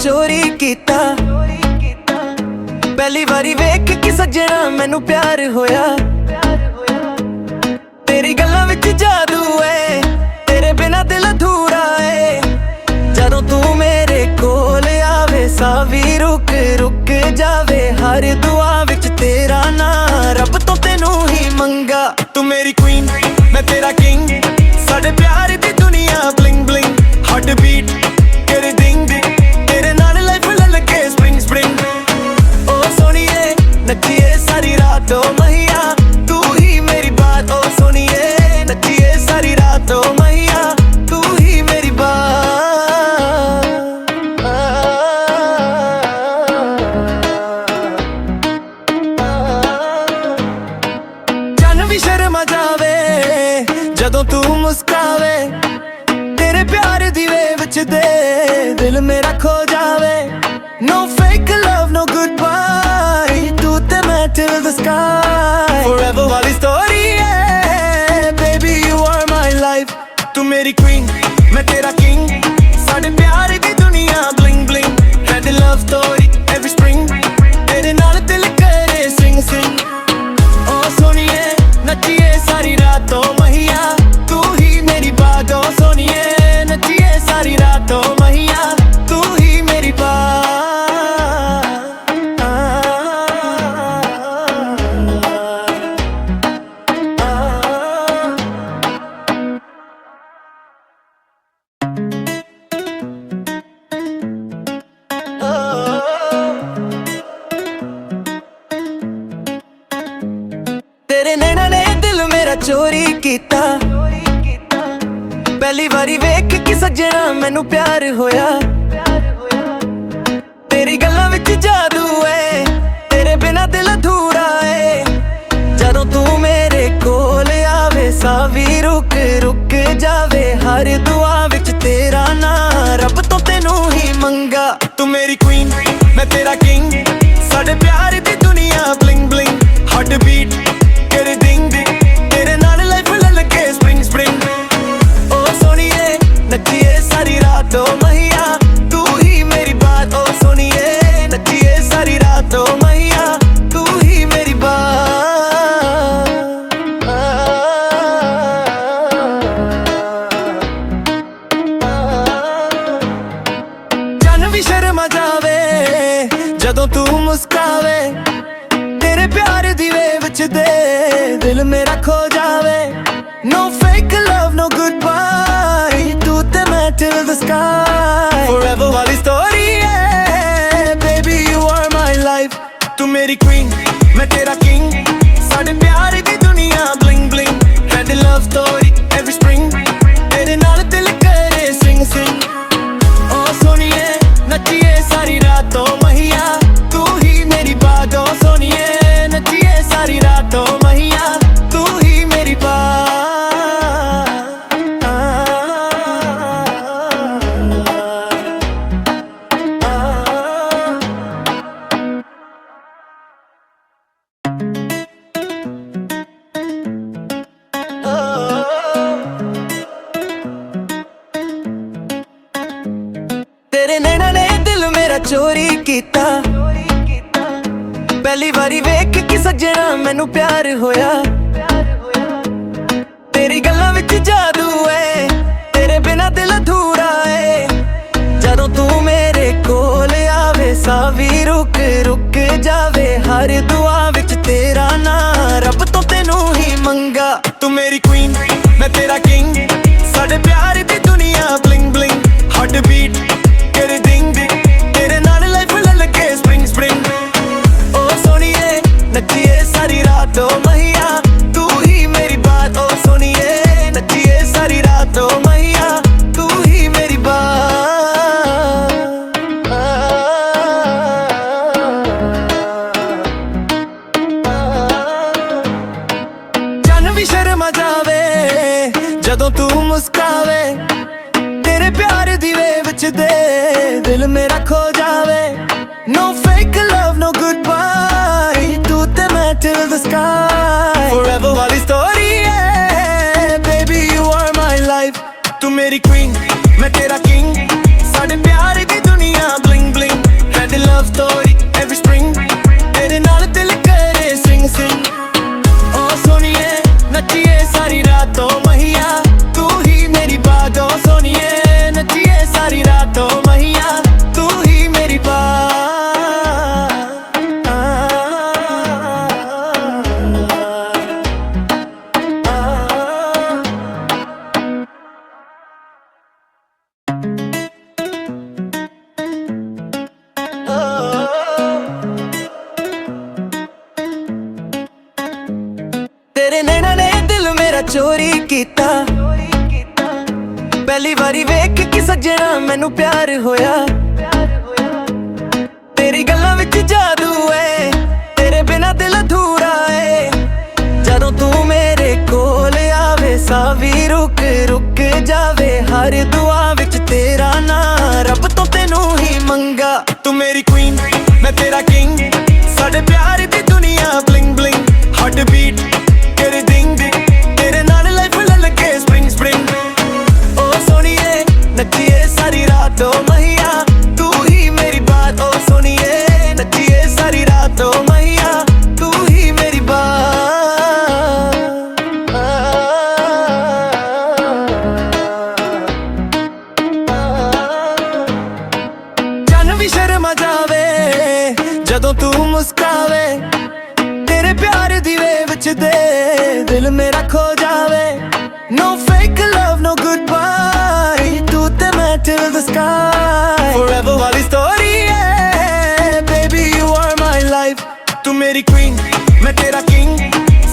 चोरी कीता। पहली बारी वेख के सजना मैनू प्यार होया। तेरी गल्लां विच जादू है, तेरे बिना दिल अधूरा है। जदों तू मेरे कोल आवे साह भी रुक रुक जावे। हर दुआ विच तेरा नाम रब तो तेनू ही मंगा। तू मेरी क्वीन मैं तेरा किंग, साडे प्यार दी दुनिया ब्लिंग ब्लिंग। हार्ट बीट तेरे डिंग डिंग, तेरे नाल लाइफ ललके स्प्रिंग स्प्रिंग। ओ सोनिए नचिए सारी रात ओ मैया, तू ही मेरी बात। ओ सोनिए नचिए सारी रात ओ मैया, तू ही मेरी बात। चन्न भी शर्मा जावे जदों तू मुस्कावे। तेरे प्यार दी वेव च दे दिल मेरा खो जावे। No fake love, no goodbye, तू ते मैं till the sky। Forever वाली story है baby, you are my life। तू मेरी queen मैं तेरा king, साडे प्यार दी दुनिया bling bling। Red love story every spring, तेरे नाल दिल करे sing sing। ओ सोनिए नचिए सारी रात ओ मैया, तू ही मेरी बात। ओ सोनिए नचिए सारी रात ओ मैया, तू ही मेरी बात। तेरे नैना ने दिल मेरा चोरी कीता। पहली बारी वेख के सजना मैनू प्यार होया। तेरी गल्लां विच जादू है, तेरे बिना दिल अधूरा है। जदों तू मेरे कोल आवे साह भी रुक रुक जावे। हर दुआ विच तेरा नाम रब तो तेनू ही मंगा। तू मेरी क्वीन मैं तेरा किंग, साडे प्यार दी दुनिया ब्लिंग ब्लिंग। हार्ट बीट तेरे डिंग डिंग, तेरे नाल लाइफ ललके स्प्रिंग स्प्रिंग। ओ सोनिए नचिए सारी रात ओ मैया, तू ही मेरी बात। ओ सोनिए नचिए सारी रात ओ मैया, तू ही मेरी बात। चन्न भी शर्मा जावे जदों तू मुस्कावे। तेरे प्यार दी वेव च दे दिल मेरा खो जावे। No fake love, no goodbye, तू ते मैं till the sky। Forever वाली story है baby, you are my life। तू मेरी queen मैं तेरा king, साडे प्यार दी दुनिया bling bling। Red love story every spring, तेरे नाल दिल करे sing sing। ओ सोनिए नचिए सारी रात ओ मैया, तू ही मेरी बात। ओ सोनिए नचिए सारी रात ओ मैया, तू ही मेरी बात। तेरे नैना ने दिल मेरा चोरी कीता। पहली बारी वेख के सजना मैनू प्यार होया। तेरी गल्लां विच जादू है, तेरे बिना दिल अधूरा है। जदों तू मेरे कोल आवे साह भी रुक रुक जावे। हर दुआ विच तेरा नाम रब तो तेनू ही मंगा। तू मेरी क्वीन मैं तेरा किंग, साडे प्यार दी दुनिया ब्लिंग ब्लिंग। हार्ट बीट तेरे डिंग डिंग, तेरे नाल लाइफ ललके स्प्रिंग स्प्रिंग। ओ सोनिए नचिए सारी रात ओ मैया, तू ही मेरी बात। ओ सोनिए नचिए सारी रात ओ मैया, तू ही मेरी बात। चन्न भी शर्मा जावे जदों तू मुस्कावे। तेरे प्यार दी वेव च दे दिल मेरा खो जावे। No fake love, no goodbye, तू ते मैं till the sky। Forever वाली story है baby, you are my life। तू मेरी queen मैं तेरा king, साडे प्यार दी दुनिया bling bling। मेरा चोरी कीता। पहली बारी वेख के सजना मैनू प्यार होया। तेरी गल्लां विच जादू है, तेरे बिना दिल अधूरा है। जदों तू मेरे कोल आवे साह भी रुक रुक जावे। हर दुआ विच तेरा नाम रब तो तेनू ही मंगा। तू मेरी क्वीन मैं तेरा किंग, साडे प्यार दी दुनिया ब्लिंग ब्लिंग। हार्ट बीट तेरे डिंग डिंग, तेरे नाल लाइफ ललके स्प्रिंग स्प्रिंग। ओ सोनिए नचिए सारी रात ओ मैया, तू ही मेरी बात। ओ सोनिए नचिए सारी रात ओ मैया, तू ही मेरी बात। जान भी शर्मा जावे जदों तू मुस्कावे। तेरे प्यार दी वेव च दे दिल मेरा खो जावे। No fake love, no goodbye, तू ते मैं till the sky। Forever वाली story है baby, you are my life। तू मेरी queen मैं तेरा king,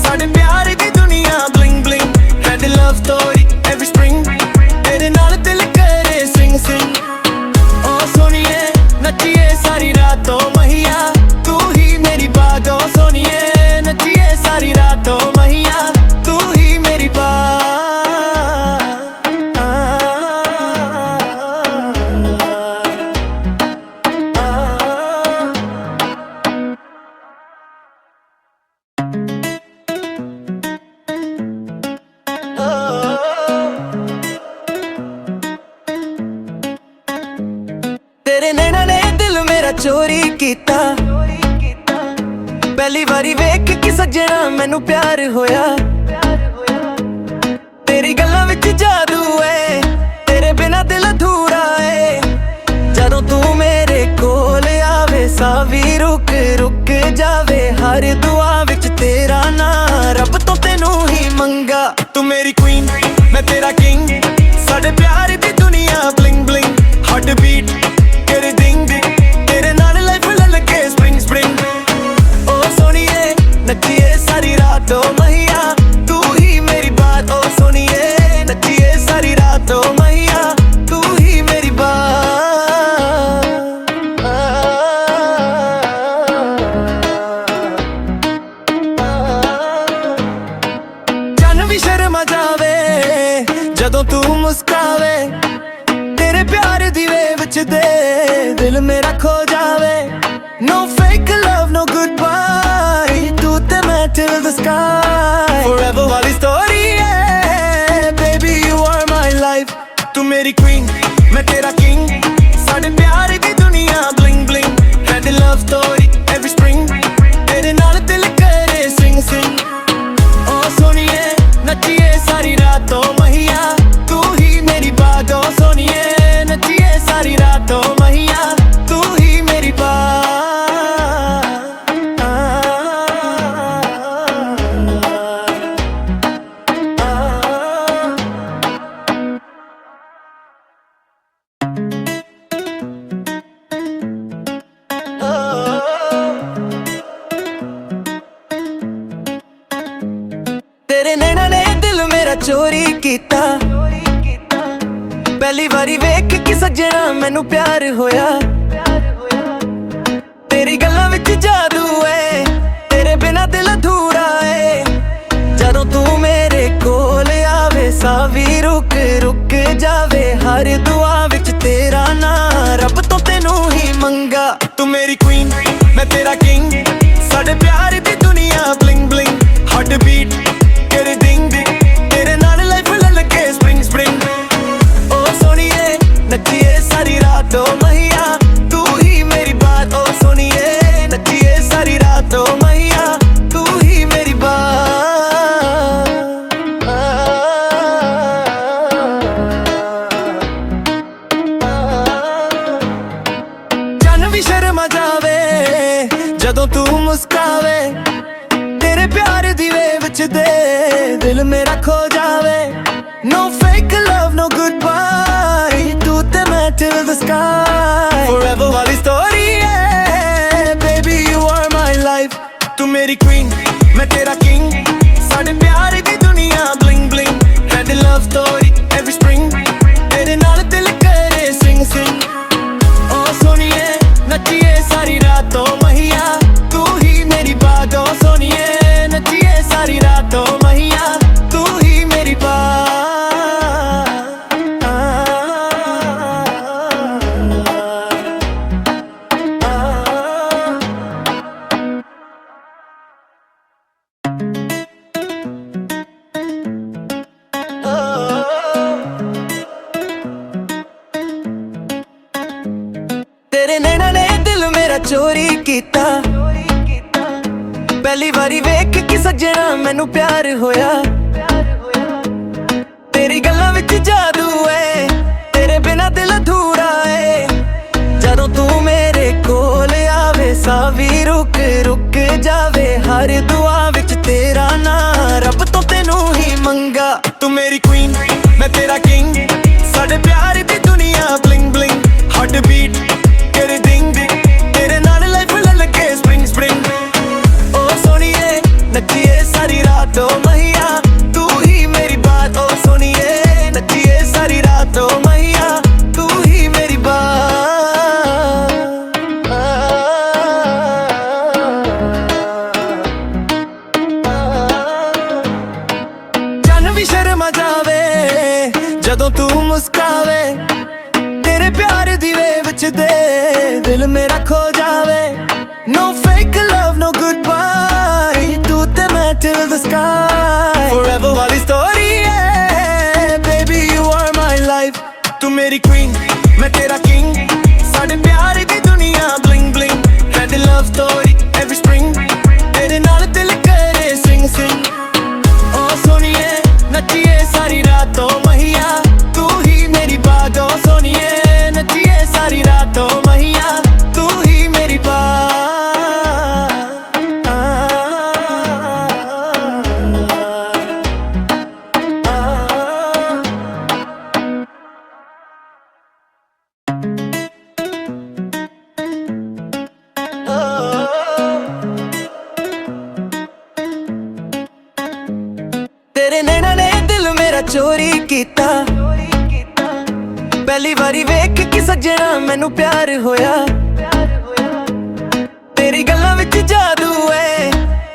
साडे प्यार दी दुनिया bling bling। Red love story every spring, तेरे नाल दिल करे sing sing। ओ सोनिए नचिए सारी रात ओ मैया, तू ही मेरी बात। ओ सोनिए नचिए सारी रात ओ मैया, तू ही मेरी तेरे नैना ने दिल मेरा चोरी कीता। पहली बारी वेख के सजना मैनू प्यार होया। तेरी गल्लां विच जादू है, तेरे बिना दिल अधूरा है। जदों तू मेरे कोल आवे साह भी रुक रुक जावे। हर दुआ विच तेरा नाम रब तो तेनू ही मंगा। तू मेरी क्वीन मैं तेरा किंग, साडे प्यार दी दुनिया ब्लिंग ब्लिंग। हार्ट बीट तेरे डिंग डिंग, तेरे नाल लाइफ ललके स्प्रिंग स्प्रिंग। ओ सोनिए नचिए सारी रात ओ मैया, तू ही मेरी बात। ओ सोनिए नचिए सारी रात ओ मैया, तू ही मेरी बात। जान भी शर्मा जावे जदों तू मुस्कावे। तेरे प्यार दी वेव च दे दिल मेरा खो जावे। No fake love, no goodbye, तू ते मैं till the sky। Forever वाली story है baby, you are my life। तू मेरी queen मैं तेरा king, साडे प्यार दी दुनिया bling bling। Red love story every spring, तेरे नाल दिल करे sing sing। ओ सोनिए नचिए सारी रात ओ मैया, तू ही मेरी बात। ओ सोनिए नचिए सारी रात ओ मैया, तू ही मेरी बात। तेरे नैना ने दिल मेरा चोरी कीता। पहली बारी वेख के सजना मैनू प्यार होया। तेरी गल्लां विच जादू है, तेरे बिना दिल अधूरा है। जदों तू मेरे कोल आवे साह भी रुक रुक जावे। हर दुआ विच तेरा नाम रब तो तेनू ही मंगा। तू मेरी क्वीन मैं तेरा किंग, साडे प्यार दी दुनिया ब्लिंग ब्लिंग। हार्ट बीट तेरे डिंग डिंग, तेरे नाल लाइफ ललके स्प्रिंग स्प्रिंग। ओ सोनिए नचिए सारी रात ओ मैया, तू ही मेरी बात। ओ सोनिए नचिए सारी रात ओ मैया, तू ही मेरी बात। जान भी शर्मा जावे जदों तू मुस्कावे। तेरे प्यार दी वेव च दे दिल मेरा खो जावे। No fake love, no goodbye, तू ते मैं till the sky। Forever वाली story है baby, you are my life। तू मेरी queen मैं तेरा king, साडे प्यार दी दुनिया bling bling had a love story every spring तेरे नाल दिल करे sing sing ओ सोनिए नचिए सारी रातों महिया तू ही मेरी बात ओ सोनिए नचिए सारी रातों महिया तू ही मेरी बात तेरे नैना ने दिल मेरा चोरी कीता पहली बारी वेख के सजना मैनू प्यार होया तेरी गल्लां विच जादू है तेरे बिना दिल अधूरा है जदों तू मेरे कोल आवे सावी रुक रुक जावे हर दुआ विच तेरा नाम रब तो तेनू ही मंगा तू मेरी क्वीन मैं तेरा किंग साडे प्यार दी दुनिया ब्लिंग ब्लिंग हार्ट बीट तेरे डिंग डिंग तेरे नाल लाइफ लगे स्प्रिंग स्प्रिंग ओ सोनिए नचिए सारी रातों महिया तू ही मेरी बात ओ सोनिए नचिए सारी रातों महिया तू ही मेरी बात जान भी शर्मा जावे जदों तू मुस्कावे तेरे प्यार दी वेव च दे दिल मेरा खो जावे No fake love, no goodbye तू ते मैं till the sky Forever वाली story है Baby you are my life तू मेरी queen मैं तेरा king साडे प्यार दी दुनिया bling bling had a love story every spring तेरे नाल दिल करे sing sing ओ सोनिए नचिए सारी रातों महिया तू ही मेरी बात ओ सोनिए नचिए सारी रातों महिया तू ही मेरी बात तेरे नैना ने दिल मेरा चोरी कीता पहली बारी वेख के सजना मैनू प्यार होया तेरी गल्लां विच जादू है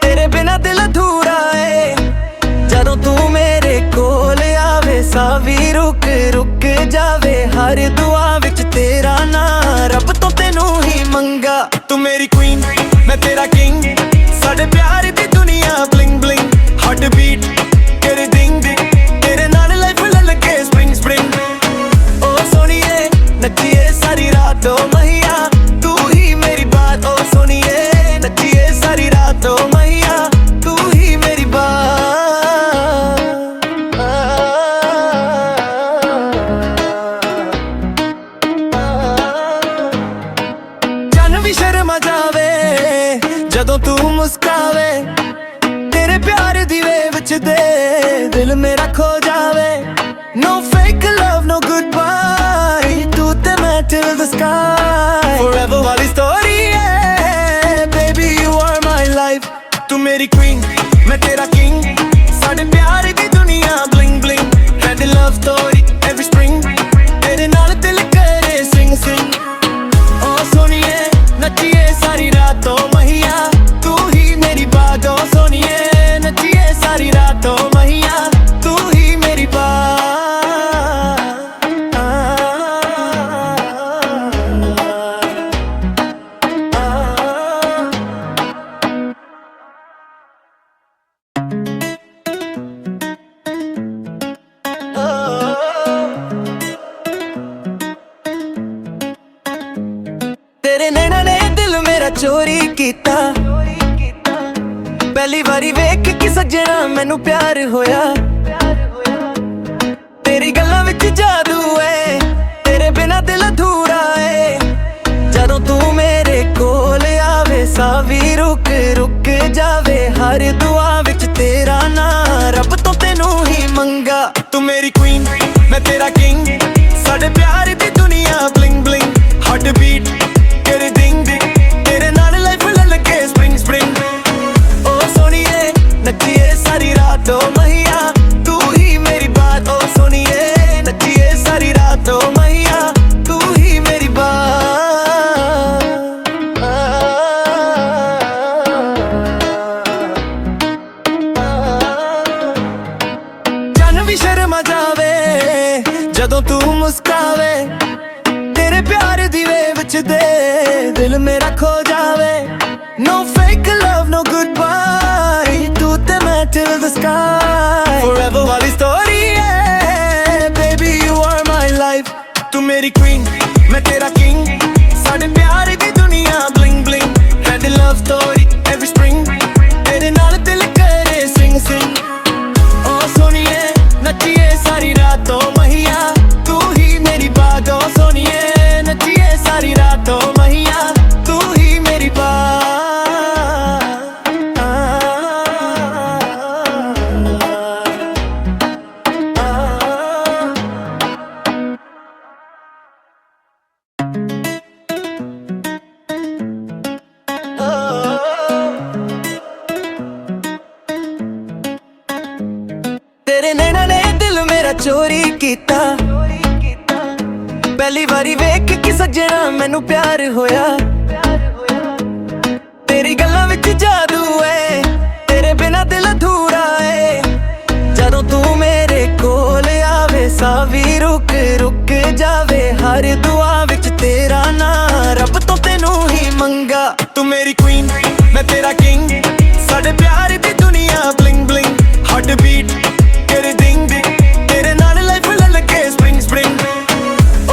तेरे बिना दिल अधूरा है जदों तू मेरे कोल आवे सावी रुक रुक जावे हर दुआ विच तेरा नाम रब तो तेनू ही मंगा तू मेरी क्वीन मैं तेरा किंग साडे प्यार दी दुनिया ब्लिंग ब्लिंग हार्ट बीट तेरे डिंग डिंग तेरे नाल लाइफ लगे स्प्रिंग स्प्रिंग ओ सोनिए नचिए सारी रातों महिया तू ही मेरी बात ओ सोनिए नचिए सारी रातों महिया तू ही मेरी बात जान भी शर्मा जावे जदों तू मुस्कावे तेरे प्यार दी वेव च दे दिल मेरा खो जावे No fake love, no goodbye तू ते मैं till the sky Forever वाली story है Baby you are my life तू मेरी queen मैं तेरा king साडे प्यार दी दुनिया bling bling had a love story every spring तेरे नाल दिल करे sing sing ओ सोनिए नचिए सारी रातों महिया तू ही मेरी बात ओ सोनिए नचिए सारी रातों महिया तू ही मेरी बात तेरे नैना ने दिल मेरा चोरी कीता पहली बारी वेख के सजना मैनू प्यार होया तेरी गल्लां विच जादू है तेरे बिना दिल अधूरा है जदों तू मेरे कोल आवे सावी रुक रुक जावे हर दुआ विच तेरा नाम रब तो तेनू ही मंगा तू मेरी क्वीन मैं तेरा किंग साडे प्यार दी दुनिया ब्लिंग ब्लिंग हार्ट बीट तेरे डिंग डिंग तेरे नाल लाइफ लगे स्प्रिंग स्प्रिंग ओ सोनिए नचिए सारी रात रातों मैया तू ही मेरी बात ओ सुनिए नचिए सारी रातों मैया तू ही मेरी बात जन भी शर्मा जावे जदों तू मुस्कावे तेरे प्यार दी वे विच दे दिल मेरा खो जावे No fake love, no goodbye तू ते मैं till the sky Forever वाली story है Baby you are my life तू मेरी queen, मैं तेरा king साढ़े प्यार दी दुनिया bling bling Ready love story every spring तेरे नाल दिल करे sing sing ओ सोनिए नचिए सारी रातों मैया तू ही मेरी बात ओ सोनिए नचिए सारी रातों मैया तू ही मेरी बात तेरे नैना ने दिल मेरा चोरी कीता पहली बारी वेख के सजना मैनू प्यार होया तेरी गल्लां विच जादू है तेरे बिना दिल अधूरा है जदों तू मेरे कोल आवे सावी रुक रुक जावे हर दुआ विच तेरा नाम रब तो तेनू ही मंगा तू मेरी क्वीन मैं तेरा किंग साडे प्यार दी दुनिया ब्लिंग ब्लिंग हार्ट बीट तेरे डिंग डिंग तेरे नाल लाइफ ललके स्प्रिंग स्प्रिंग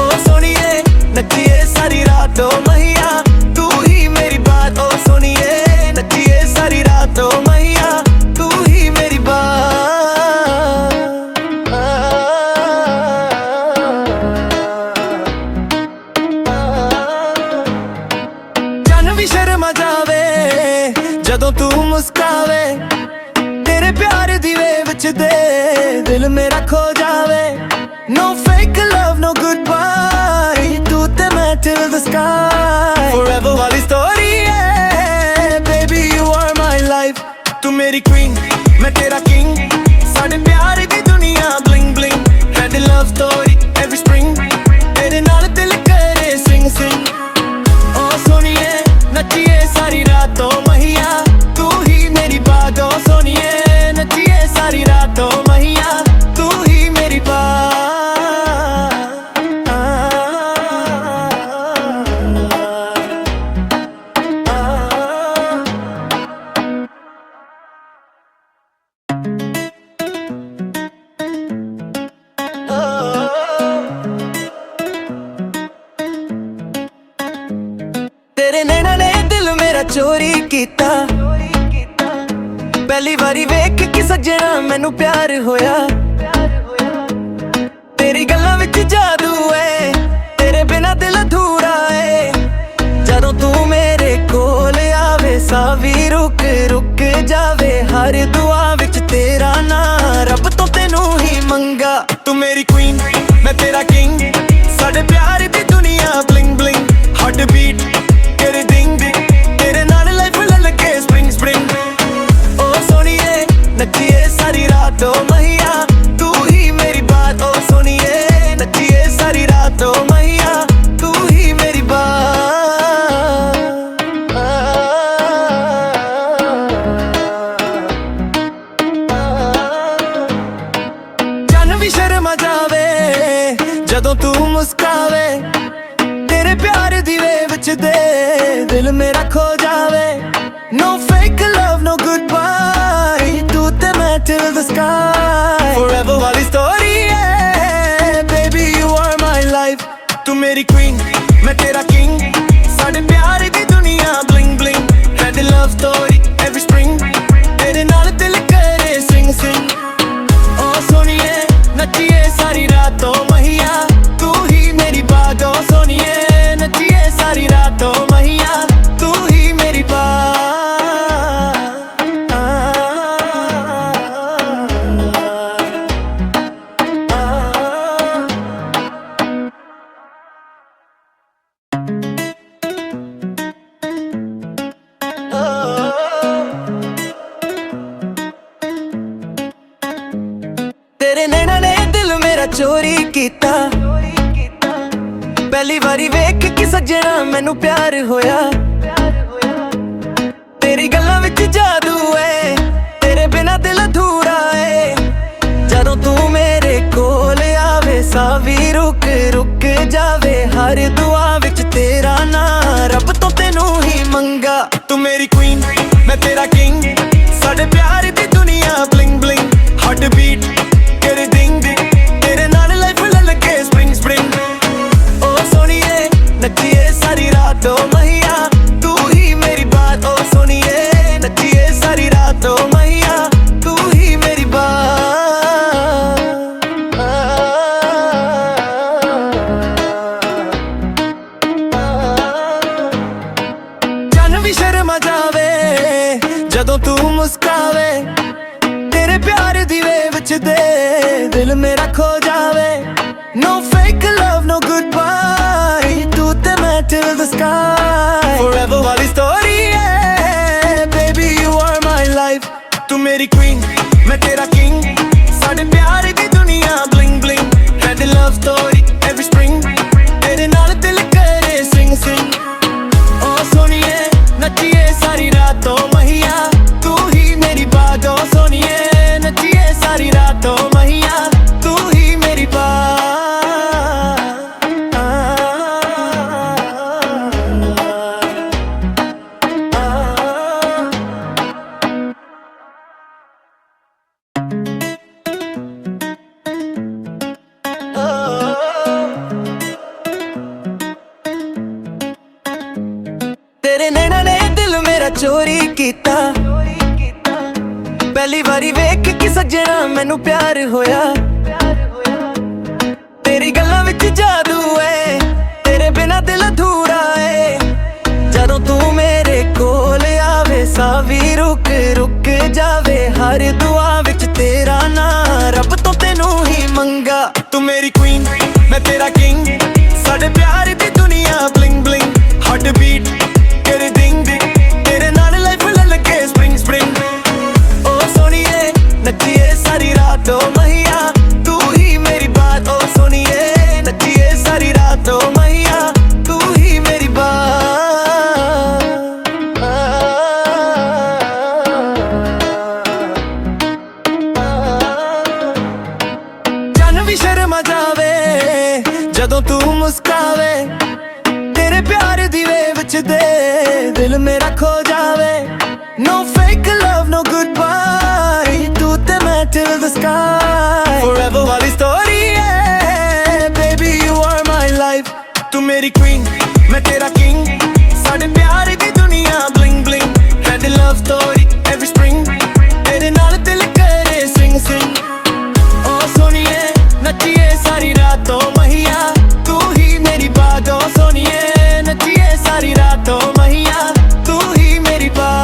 ओ सोनिए नचिए सारी रातों मैया तू ही मेरी बात ओ सोनिए नचिए सारी रातों मैया तू ही मेरी बात जन भी शर्मा जावे जदों तू मुस्कावे तेरे प्यार दी वे विच दे दिल मेरा खो जावे No fake love, no goodbye तू ते मैं till the sky Forever वाली story है Baby you are my life तू मेरी queen मैं तेरा king साढ़े प्यार दी दुनिया bling bling Ready love story every spring तेरे नाल दिल करे sing sing ओ सोनिए नचिए सारी रातों मैया तू ही मेरी बात ओ सोनिए नचिए सारी रातों मैया तू ही मेरी बात तेरे नैना ने दिल मेरा चोरी कीता पहली बारी वेख के सजना मैनू प्यार होया तेरी गल्लां विच जादू है तेरे बिना दिल अधूरा है जदों तू मेरे कोल आवे सावी रुक रुक जावे हर दुआ विच तेरा नाम रब तो तेनू ही मंगा तू मेरी क्वीन मैं तेरा किंग साडे प्यार दी दुनिया ब्लिंग ब्लिंग हार्ट बीट तेरे डिंग डिंग तेरे नाल लाइफ ललके स्प्रिंग स्प्रिंग ओ सोनिए नचिए सारी रातों मैया तू ही मेरी बात ओ सोनिए नचिए सारी रातों मैया तू ही मेरी बात जन भी शर्मा जावे जदों तू मुस्कावे तेरे प्यार दी वे विच दे दिल मेरा खो जावे No fake love, no goodbye तू ते मैं till the sky Forever वाली story है Baby you are my life तू मेरी queen मैं तेरा king साढ़े प्यार दी दुनिया bling bling Ready love story every spring तेरे नाल दिल करे sing sing ओ सोनिए नचिए सारी रातों मैया तू ही मेरी बात ओ सोनिए नचिए सारी रातों मैया तू ही मेरी बात चोरी कीता। पहली बारी वेख के सजना मैनू प्यार होया। तेरी गल्लां विच जादू है, तेरे बिना दिल अधूरा है। जदों तू मेरे कोल आवे सावी रुक रुक जावे। हर दुआ विच तेरा नाम रब तो तेनू ही मंगा। तू मेरी क्वीन मैं तेरा किंग, साडे प्यार दी दुनिया ब्लिंग ब्लिंग। हार्ट बीट तेरे दिंग दिंग, तेरे नाल लाइफ लगे स्प्रिंग स्प्रिंग। ओ सोनिए नचिए सारी रात ओ मैया, तू ही मेरी बात। ओ सोनिए नचिए सारी रात ओ मैया, तू ही मेरी बात। जन भी शर्मा जावे जदों तू मुस्कावे। तेरे प्यार दी वेव विच दे दिल मेरा खो जावे। No fake love, no goodbye, तू ते मैं till the sky। Forever वाली story है, baby you are my life। तू मेरी queen, मैं तेरा king, साडे प्यार दी दुनिया bling bling। Had a love story every spring, तेरे नाल दिल करे sing sing। ओ सोनिए नचिए सारी रात ओ मैया, तू ही मेरी बात। ओ सोनिए नचिए सारी रात ओ मैया, तू ही मेरी बात। तेरे नैना ने दिल मेरा चोरी कीता। पहली बारी वेख के सजना मैनू प्यार होया। तेरी गल्लां विच जादू है, तेरे बिना दिल अधूरा है। जदों तू मेरे कोल आवे सावी रुक रुक जावे। हर दुआ विच तेरा नाम रब तो तेनू ही मंगा। तू मेरी क्वीन मैं तेरा किंग, साडे प्यार दी दुनिया ब्लिंग ब्लिंग। हार्ट बीट तेरे दिंग दिंग, तेरे नाल लाइफ लगे स्प्रिंग स्प्रिंग। ओ सोनिए नचिए सारी रात ओ मैया, तू ही मेरी बात। ओ सोनिए नचिए सारी रात ओ मैया, तू ही मेरी बात। जन भी शर्मा जावे जदों तू मुस्कावे। तेरे प्यार दी वेव विच दे दिल मेरा खो जावे। No fake love, no goodbye, तू ते मैं till the sky। Forever वाली story है, baby you are my life। तू मेरी queen मैं तेरा king, साडे प्यार दी दुनिया bling bling। Had a love story every spring, तेरे नाल दिल करे sing sing। ओ सोनिए नचिए सारी रात ओ मैया, तू ही मेरी बात। ओ सोनिए नचिए सारी रात ओ मैया, तू ही मेरी बात।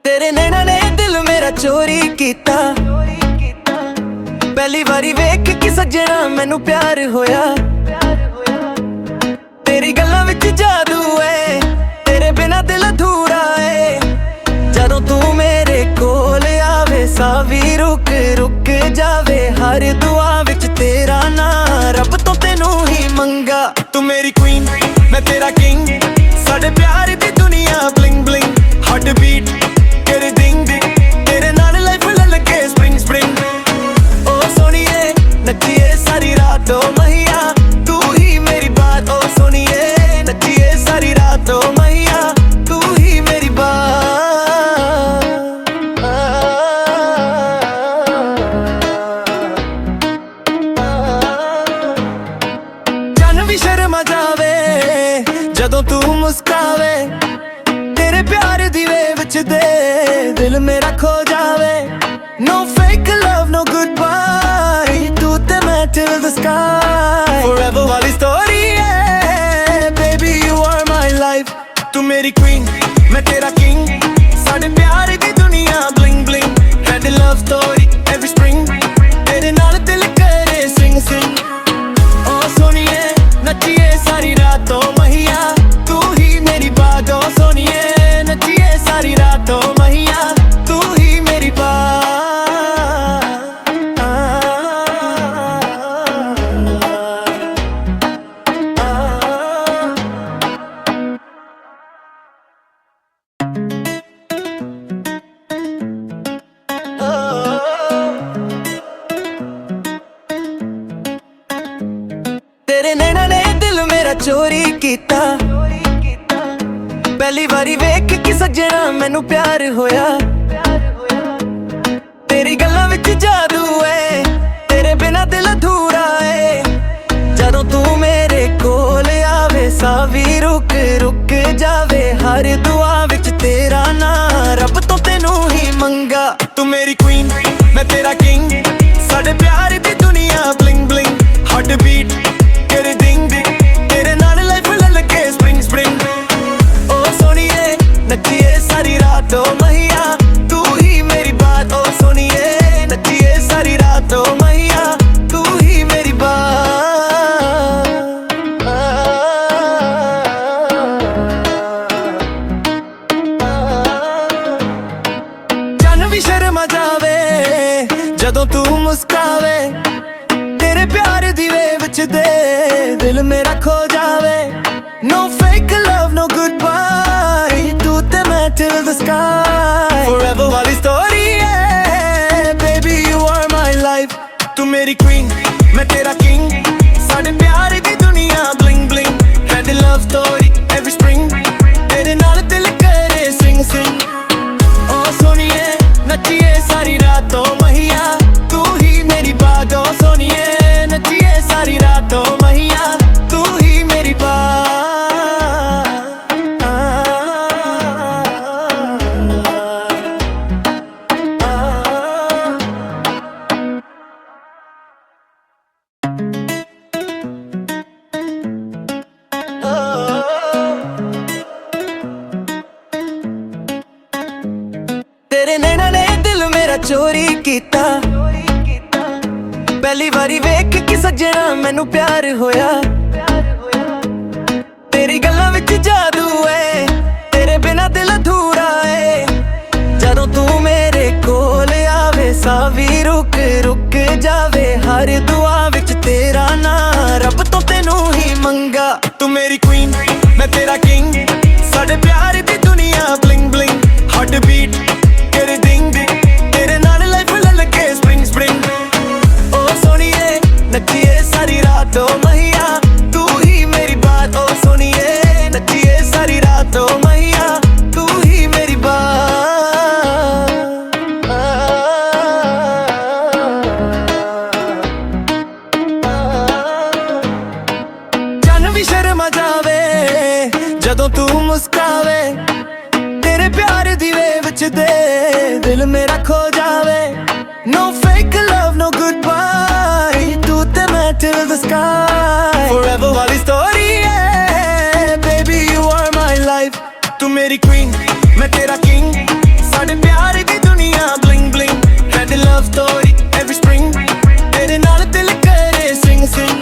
तेरे नैना ने दिल मेरा चोरी कीता। पहली बारी वेख के सजना मैनू प्यार होया। तेरी गल्लां विच जादू है, तेरे बिना दिल अधूरा है। जदों तू मेरे कोल आवे सावी रुक रुक जावे। हर दुआ विच तेरा नाम रब तो तेनू ही मंगा। तू मेरी क्वीन मैं तेरा किंग, साडे प्यार दी दुनिया ब्लिंग ब्लिंग। हार्ट बीट तेरे दिंग दिंग, तेरे नाल लाइफ लगे स्प्रिंग स्प्रिंग। ओ सोनिए नचिए सारी रात ओ मैया, तू ही मेरी बात। ओ सोनिए नचिए सारी रात ओ मैया, तू ही मेरी बात। जन भी शर्मा जावे जदों तू मुस्कावे। तेरे प्यार दी वेव विच दे दिल मेरा खो जावे। No fake love, no goodbye, तू ते मैं till the sky। Forever वाली story है, baby you are my life। तू मेरी queen मैं तेरा king, साडे प्यार दी दुनिया bling love story every spring तेरे नाल दिल करे sing sing ओ सोनिए नचिए सारी रातों महिया तू ही मेरी बात ओ सोनिए नचिए सारी रातों महिया तू ही मेरी तेरे नैना ने दिल मेरा चोरी कीता पहली बारी वेख के सजना मैनू प्यार होया तेरी गल्लां विच जादू है तेरे बिना दिल अधूरा है जदों तू मेरे कोल आवे सावी रुक रुक जावे हर दुआ विच तेरा नाम रब तो तेनू ही मंगा तू मेरी क्वीन मैं तेरा किंग साडे प्यार दी दुनिया ब्लिंग ब्लिंग हार्ट बीट तेरे दिंग दिंग तेरे नाल लाइफ ललके स्प्रिंग स्प्रिंग ओ सोनिए नचिए सारी रातों महिया तू ही मेरी बात ओ सोनिए नचिए सारी रातों महिया तू ही मेरी जान भी शर्मा जावे जदों तू मुस्कावे तेरे प्यार दी वेव विच दे दिल मेरा खो जावे No fake love, no goodbye तू ते मैं till the sky Forever वाली story है Baby you are my life तू मेरी queen मैं तेरा king साडे प्यार दी दुनिया bling bling Had a love story every spring तेरे नाल दिल करे sing sing ओ सोनिए नचिए सारी रातों महिया तू ही मेरी बात ओ सोनिए नचिए सारी रातों महिया तू ही मेरी तेरे नैना ने दिल मेरा चोरी कीता पहली बारी वेख के सजना मैनू प्यार होया तेरी गल्लां विच जादू है तेरे बिना दिल अधूरा है जदों तू मेरे कोल आवे सावी रुक रुक जावे हर दुआ विच तेरा नाम रब तो तेनू ही मंगा तू मेरी क्वीन मैं तेरा किंग साडे प्यार दी दुनिया ब्लिंग ब्लिंग हार्ट बीट तेरे दिंग दिंग तेरे नाल लाइफ ललके स्प्रिंग स्प्रिंग ओ सोनिए नचिए सारी रातों महिया तू ही मेरी बात ओ सोनिए नचिए सारी रातों महिया तू ही मेरी जान भी शर्मा जावे जदों तू मुस्कावे तेरे प्यार दी वेव विच दे दिल मेरा खो जावे No fake love, no goodbye तू ते मैं till the sky Forever वाली story है Baby you are my life तू मेरी queen मैं तेरा king साडे प्यार दी दुनिया bling bling Had a love story every spring तेरे नाल दिल करे sing sing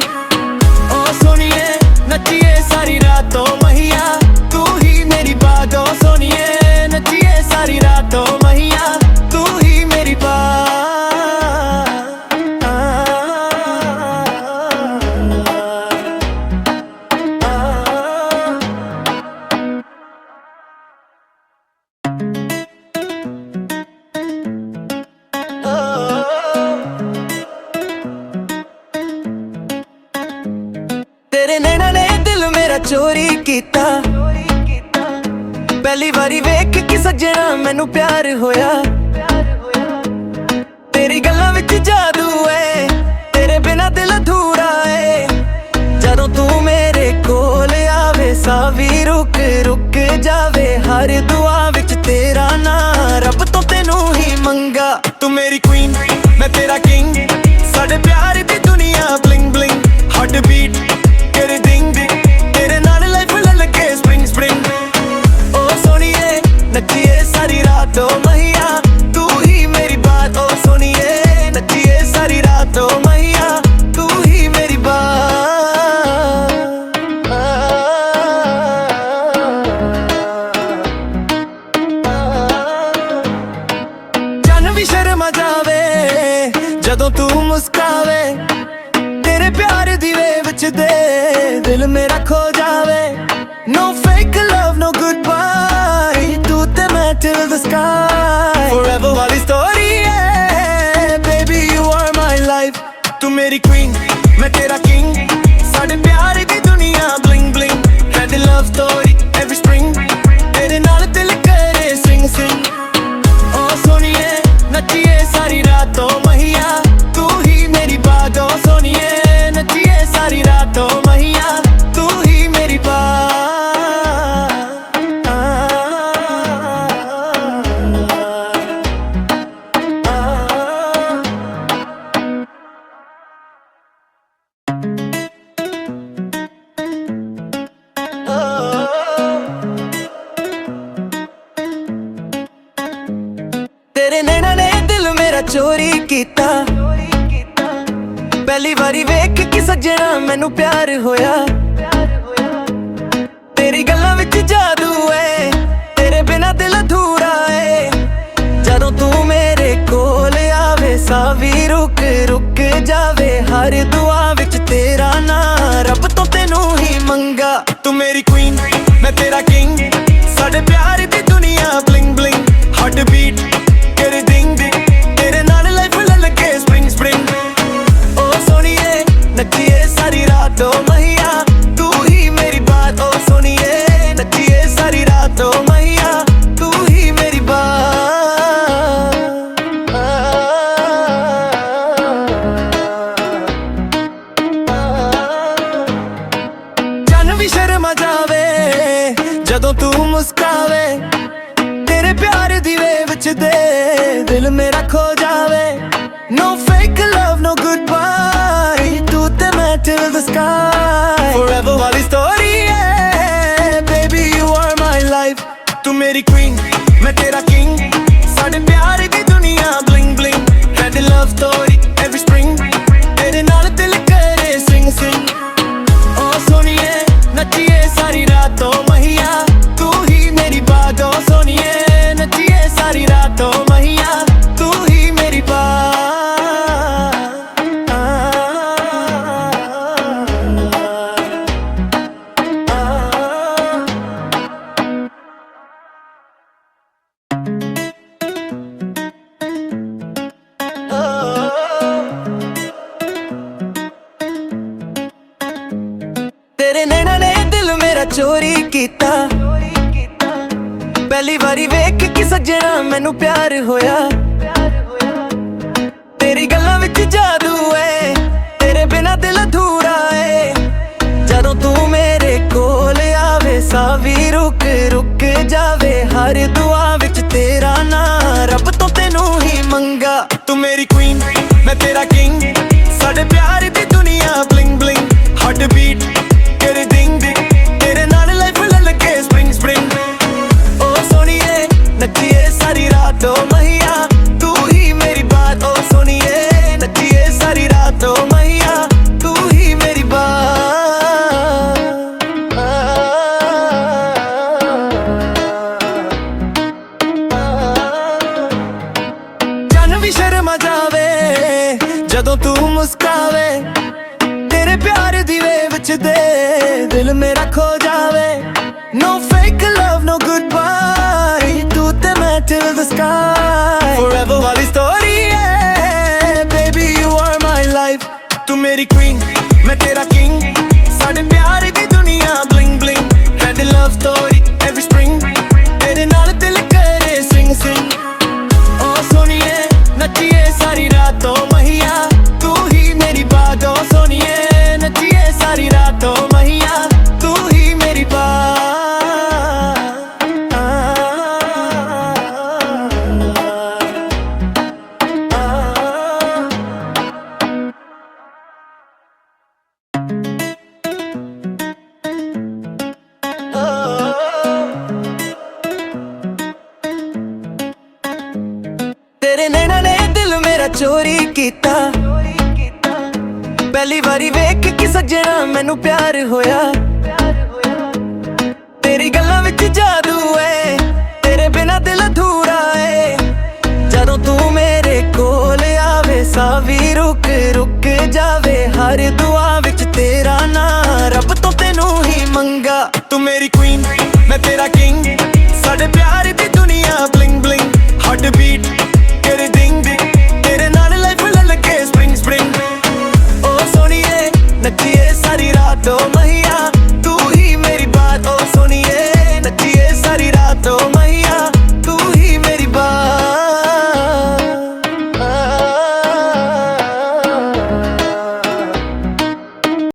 ओ सोनिए नचिए सारी रातों महिया तू ही मेरी बात ओ सोनिए नचिए सारी रातों महिया तू ही मेरी तेरे नैना ने दिल मेरा चोरी कीता पहली बारी वेख के सजना मैनू प्यार होया तेरी गल्लां विच जादू है तेरे बिना दिल अधूरा है जदों तू मेरे कोल आवे सावी रुक रुक जावे हर दुआ विच तेरा नाम रब तो तेनू ही मंगा तू मेरी क्वीन मैं तेरा किंग साडे प्यार दी दुनिया ब्लिंग ब्लिंग हार्ट बीट तेरे दिंग दिंग तेरे नाल लाइफ ललके स्प्रिंग स्प्रिंग ओ सोनिए नचिए सारी रातों महिया तू ही मेरी बात ओ ਜਦੋਂ ਤੂੰ ਮੁਸਕਾਵੇ, ਤੇਰੇ ਪਿਆਰ ਦੀ ਵੇਵ ਵਿੱਚ ਦੇ ਦਿਲ ਮੇਰਾ ਖੋ ਜਾਵੇ। No fake love, no goodbye, ਤੂੰ ਤੇ ਮੈਂ till the sky, forever ਵਾਲੀ story ਹੈ baby, you are my life। ਤੂੰ ਮੇਰੀ queen, ਮੈਂ ਤੇਰਾ king, ਸਾਡੇ ਪਿਆਰ ਦੀ ਦੁਨੀਆ bling bling, red love story every spring, ਤੇਰੇ ਨਾਲ ਦਿਲ ਕਰੇ sing sing। ਓ ਸੋਨੀਏ ਨੱਚੀਏ ਸਾਰੀ ਰਾਤ ਓ ਮਹੀਆ, ਤੂੰ ਹੀ ਮੇਰੀ ਬਾਤ ਓ ਸੋਨੀਏ ਨੱਚੀਏ ਸਾਰੀ ਰਾਤ ਓ ਮਹੀਆ, ਤੂੰ ਹੀ ਮੇਰੀ ਬਾਤ। ਤੇਰੇ ਨੈਣਾ ਨੇ ਦਿਲ ਮੇਰਾ ਚੋਰੀ ਕੀਤਾ, ਪਹਿਲੀ ਵਾਰੀ ਵੇਖ ਕੇ ਸੱਜਣਾ ਮੈਨੂੰ ਪਿਆਰ ਹੋਇਆ। ਤੇਰੀ ਗੱਲਾਂ ਵਿੱਚ ਜਾਦੂ ਏ, ਤੇਰੇ ਬਿਨਾਂ ਦਿਲ ਅਧੂਰਾ ਏ, ਜਦੋਂ ਤੂੰ ਮੇਰੇ ਕੋਲ ਆਵੇ ਸਾਹ ਵੀ ਰੁਕ ਰੁਕ ਜਾਵੇ। ਹਰ ਦੁਆ ਵਿੱਚ ਤੇਰਾ ਨਾਂ ਰੱਬ ਤੋਂ ਤੈਨੂੰ ਹੀ ਮੰਗਾ। ਤੂੰ ਮੇਰੀ queen, ਮੈਂ ਤੇਰਾ king, ਸਾਡੇ ਪਿਆਰ ਦੀ ਦੁਨੀਆ bling bling, ਹਾਰਟ ਬੀਟ ਤੇਰੇ ਦਿੰਗ ਦਿੰਗ, ਤੇਰੇ ਨਾਲ ਲਾਈਫ ਲੱਗੇ spring spring। ਓ ਸੋਨੀਏ ਨੱਚੀਏ ਸਾਰੀ ਰਾਤ ਓ ਮਹੀਆ, ਤੂੰ ਹੀ ਮੇਰੀ ਬਾਤ ਓ ਸੋਨੀਏ ਨੱਚੀਏ ਸਾਰੀ ਰਾਤ ਓ ਮਹੀਆ, ਤੂੰ ਹੀ ਮੇਰੀ ਬਾਤ। ਚੰਨ ਵੀ ਸ਼ਰਮਾ ਜਾਵੇ ਜਦੋਂ ਤੂੰ ਮੁਸਕਾਵੇ, ਤੇਰੇ ਪਿਆਰ ਦੀ ਵੇਵ ਵਿੱਚ ਦੇ ਦਿਲ ਮੇਰਾ ਖੋ ਜਾਵੇ। No fake love, no goodbye, ਤੂੰ ਤੇ ਮੈਂ till the sky, forever ਵਾਲੀ story ਹੈ baby, you are my life। ਤੂੰ ਮੇਰੀ queen, ਮੈਂ ਤੇਰਾ king, ਸਾਡੇ ਪਿਆਰ ਦੀ ਦੁਨੀਆ bling bling, red love story every spring, ਤੇਰੇ ਨਾਲ ਦਿਲ ਕਰੇ sing sing। ਓ ਸੋਨੀਏ ਨੱਚੀਏ ਸਾਰੀ ਰਾਤ ਓ ਮਹੀਆ, ਤੂੰ ਹੀ ਮੇਰੀ ਬਾਤ ਓ ਸੋਨੀਏ ਨੱਚੀਏ ਸਾਰੀ ਰਾਤ ਓ ਮਹੀਆ, ਤੂੰ ਹੀ ਮੇਰੀ ਬਾਤ। ਤੇਰੇ ਨੈਣਾ ਨੇ ਦਿਲ ਮੇਰਾ ਚੋਰੀ ਕੀਤਾ, ਪਹਿਲੀ ਵਾਰੀ ਵੇਖ ਕੇ ਸੱਜਣਾ ਮੈਨੂੰ ਪਿਆਰ ਹੋਇਆ। ਤੇਰੀ ਗੱਲਾਂ ਵਿੱਚ ਜਾਦੂ ਏ, ਤੇਰੇ ਬਿਨਾਂ ਦਿਲ ਅਧੂਰਾ ਏ, ਜਦੋਂ ਤੂੰ ਮੇਰੇ ਕੋਲ ਆਵੇ ਸਾਹ ਵੀ ਰੁਕ ਰੁਕ ਜਾਵੇ। ਹਰ ਦੁਆ ਵਿੱਚ ਤੇਰਾ ਨਾਂ ਰੱਬ ਤੋਂ ਤੈਨੂੰ ਹੀ ਮੰਗਾ। ਤੂੰ ਮੇਰੀ queen, ਮੈਂ ਤੇਰਾ king, ਸਾਡੇ ਪਿਆਰ ਦੀ ਦੁਨੀਆ bling bling, ਹਾਰਟ ਬੀਟ ਤੇਰੇ ਦਿੰਗ ਦਿੰਗ, ਤੇਰੇ ਨਾਲ ਲਾਈਫ ਲੱਗੇ spring spring। ਓ ਸੋਨੀਏ ਨੱਚੀਏ ਸਾਰੀ ਰਾਤ ਓ ਮਹੀਆ, ਤੂੰ ਹੀ ਮੇਰੀ ਬਾਤ ਓ ਸੋਨੀਏ ਨੱਚੀਏ ਸਾਰੀ ਰਾਤ ਓ ਮਹੀਆ, ਤੂੰ ਹੀ ਮੇਰੀ ਬਾਤ। ਚੰਨ ਵੀ ਸ਼ਰਮਾ ਜਾਵੇ ਜਦੋਂ ਤੂੰ ਮੁਸਕਾਵੇ, ਤੇਰੇ ਪਿਆਰ ਦੀ ਵੇਵ ਵਿੱਚ ਦੇ ਦਿਲ ਮੇਰਾ ਖੋ ਜਾਵੇ। No fake love, no goodbye, ਤੂੰ ਤੇ ਮੈਂ till the sky, forever ਵਾਲੀ story ਹੈ baby, you are my life। ਤੂੰ ਮੇਰੀ queen, ਮੈਂ ਤੇਰਾ king, ਸਾਡੇ ਪਿਆਰ ਦੀ ਦੁਨੀਆ bling bling, red love story every spring, ਤੇਰੇ ਨਾਲ ਦਿਲ ਕਰੇ sing sing। ਓ ਸੋਨੀਏ ਨੱਚੀਏ ਸਾਰੀ ਰਾਤ ਓ ਮਹੀਆ, ਤੂੰ ਹੀ ਮੇਰੀ ਬਾਤ ਓ ਸੋਨੀਏ ਨੱਚੀਏ ਸਾਰੀ ਰਾਤ ਓ ਮਹੀਆ, ਤੂੰ ਹੀ ਮੇਰੀ ਬਾਤ। ਤੇਰੇ ਨੈਣਾ ਨੇ ਦਿਲ ਮੇਰਾ ਚੋਰੀ ਕੀਤਾ, ਪਹਿਲੀ ਵਾਰੀ ਵੇਖ ਕੇ ਸੱਜਣਾ ਮੈਨੂੰ ਪਿਆਰ ਹੋਇਆ। ਤੇਰੀ ਗੱਲਾਂ ਵਿੱਚ ਜਾਦੂ ਏ, ਤੇਰੇ ਬਿਨਾਂ ਦਿਲ ਅਧੂਰਾ ਏ, ਜਦੋਂ ਤੂੰ ਮੇਰੇ ਕੋਲ ਆਵੇ ਸਾਹ ਵੀ ਕਰ